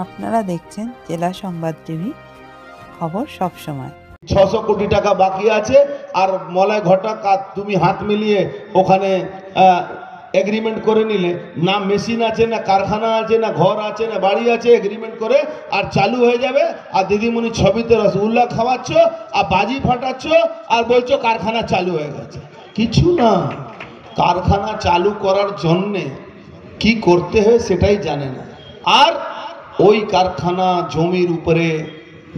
আপনারা দেখছেন জেলা সংবাদ টিভি, খবর সব সময়। 600 কোটি টাকা বাকি আছে, আর মলয় ঘটক আর তুমি হাত মিলিয়ে ওখানে এগ্রিমেন্ট করে নিলে, না মেশিন আছে, না কারখানা আছে, না ঘর আছে, না বাড়ি আছে, এগ্রিমেন্ট করে আর চালু হয়ে যাবে। আর দিদিমণি ছবিতে রসগোল্লা খাওয়াচ্ছ আর বাজি ফাটাচ্ছ আর বলছো কারখানা চালু হয়ে গেছে। কিছু না, কারখানা চালু করার জন্যে কি করতে হয় সেটাই জানে না। আর ওই কারখানা জমির উপরে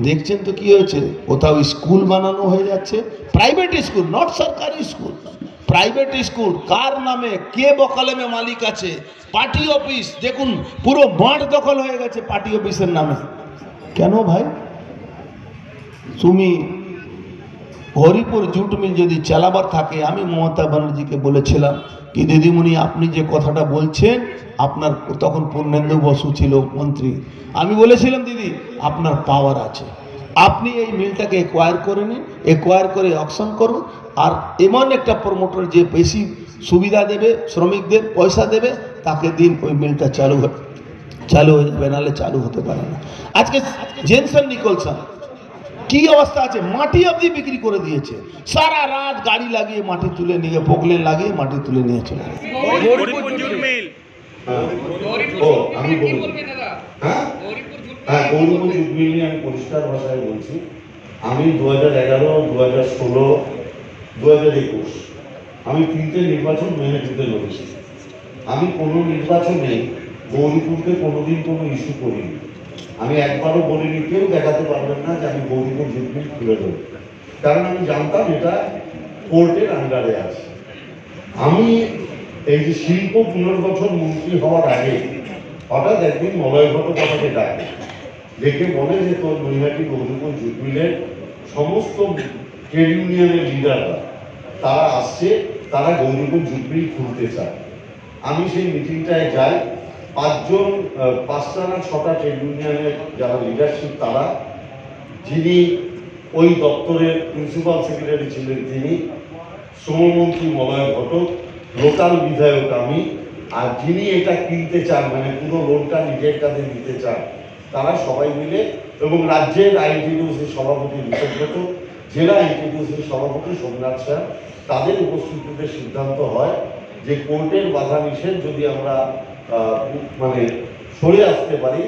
দেখছেন তো কি হয়েছে, কোথাও স্কুল বানানো হয়ে যাচ্ছে, প্রাইভেট স্কুল, নট সরকারি স্কুল, প্রাইভেট স্কুল। কার নামে, কে বকালেমে মালিক আছে? পার্টি অফিস দেখুন, পুরো মাঠ দখল হয়ে গেছে পার্টি অফিসের নামে। কেন ভাই? তুমি হরিপুর জুট মিল যদি চালাবার থাকে, আমি মমতা ব্যানার্জিকে বলেছিলাম কি দিদিমণি আপনি যে কথাটা বলছেন, আপনার তখন পূর্ণেন্দু বসু ছিল মন্ত্রী, আমি বলেছিলাম দিদি আপনার পাওয়ার আছে, আপনি এই মিলটাকে একোয়ার করে নিন, একোয়ার করে অকশন করুন, আর এমন একটা প্রমোটর যে বেশি সুবিধা দেবে, শ্রমিকদের পয়সা দেবে, তাকে দিন, ওই মিলটা চালু হয়ে যাবে, নাহলে চালু হতে পারে না। আজকে জেনসন নিকলসন কি অবস্থা আছে, মাটি অবধি বিক্রি করে দিয়েছে, সারা রাত গাড়ি লাগিয়ে মাটি তুলে নিয়ে, পোকলেন লাগিয়ে মাটি তুলে নিয়ে চলে গেছে। গৌরীপুর জুট মিল নিয়ে আমি পরিষ্কার ভাষায় বলছি, আমি 2011, 2016, 2021 আমি 3টে নির্বাচন মেনে যেতে লড়েছি। আমি কোনো নির্বাচনে গৌরীপুরকে কোনোদিন কোনো ইস্যু করিনি। আমি একবারও বলিনি, কেউ দেখাতে পারবেন না যে আমি গৌরীপুর জুট মিল খুলে দেবো, কারণ আমি জানতাম এটা কোর্টের আন্ডারে আছে। আমি এই যে শিল্প পুনর্গঠন মন্ত্রী হওয়ার আগে হঠাৎ একদিন মলয় ঘটক আমাকে ডাকে, ডেকে বলে যে তোর নৈহাটি গৌরীপুর জুট মিলের সমস্ত ট্রেড ইউনিয়নের লিডাররা তারা আসছে, তারা গৌরীপুর জুট মিল খুলতে চায়। আমি সেই মিটিংটায় যাই, 5টা না 6টা ট্রেড ইউনিয়নের যারা লিডারশিপ, তারা, যিনি ওই দপ্তরের প্রিন্সিপাল সেক্রেটারি ছিলেন তিনি, শ্রমমন্ত্রী মলয় ঘটক, লোকাল বিধায়ক আমি, আর যিনি এটা কিনতে চান, মানে পুরো লোনটা নিজের কাছে নিতে চান, তারা সবাই মিলে, এবং রাজ্যের আইনটিডিউসির সভাপতি বিশেষত, জেলা আইনটিডিউসির সভাপতি সোমনাথ স্যার, তাদের উপস্থিতিতে সিদ্ধান্ত হয় যে কোর্টের বাধা নিষেধ যদি আমরা মানে সরে আসতে পারি,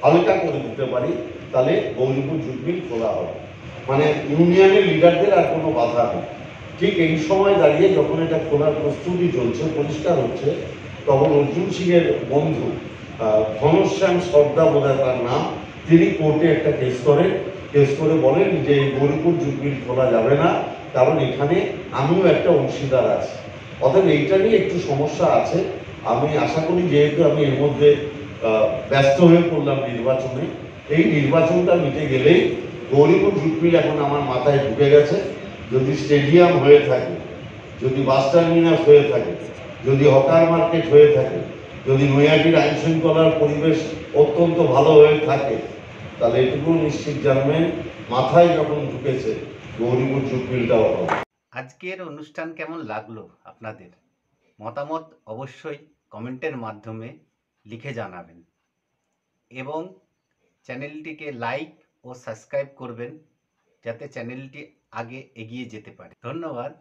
হালকা করে দিতে পারি, তাহলে গৌরীপুর জুট মিল খোলা হবে। মানে ইউনিয়নের লিডারদের আর কোনো বাধা নেই। ঠিক এই সময় দাঁড়িয়ে যখন এটা খোলার প্রস্তুতি চলছে, পরিষ্কার হচ্ছে, তখন অর্জুন সিংয়ের বন্ধু ঘনশ্যাম সর্দা বোধহয় তার নাম, তিনি কোর্টে একটা কেস করে বলেন যে গৌরীপুর জুট মিল খোলা যাবে না, কারণ এখানে আমিও একটা অংশীদার আছি। অতএব এইটা নিয়ে একটু সমস্যা আছে। আমি আশা করি, যেহেতু আমি এর মধ্যে ব্যস্ত হয়ে পড়লাম নির্বাচনে, এই নির্বাচনটা মিটে গেলেই গৌরীপুর জুট মিল এখন আমার মাথায় ঢুকে গেছে। যদি স্টেডিয়াম হয়ে থাকে, যদি বাস টার্মিনাস হয়ে থাকে, যদি হকার মার্কেট হয়ে থাকে, যদি নৈহাটির আইন শৃঙ্খলার পরিবেশ অত্যন্ত ভালো হয়ে থাকে, তাহলে এটুকু নিশ্চিত জানবেন, মাথায় যখন ঢুকেছে গৌরীপুর জুট মিলটাও হবে। আজকের অনুষ্ঠান কেমন লাগলো আপনাদের? মতামত অবশ্যই কমেন্টের মাধ্যমে লিখে জানাবেন, এবং চ্যানেলটিকে লাইক ও সাবস্ক্রাইব করবেন, যাতে চ্যানেলটি আগে এগিয়ে যেতে পারে। ধন্যবাদ।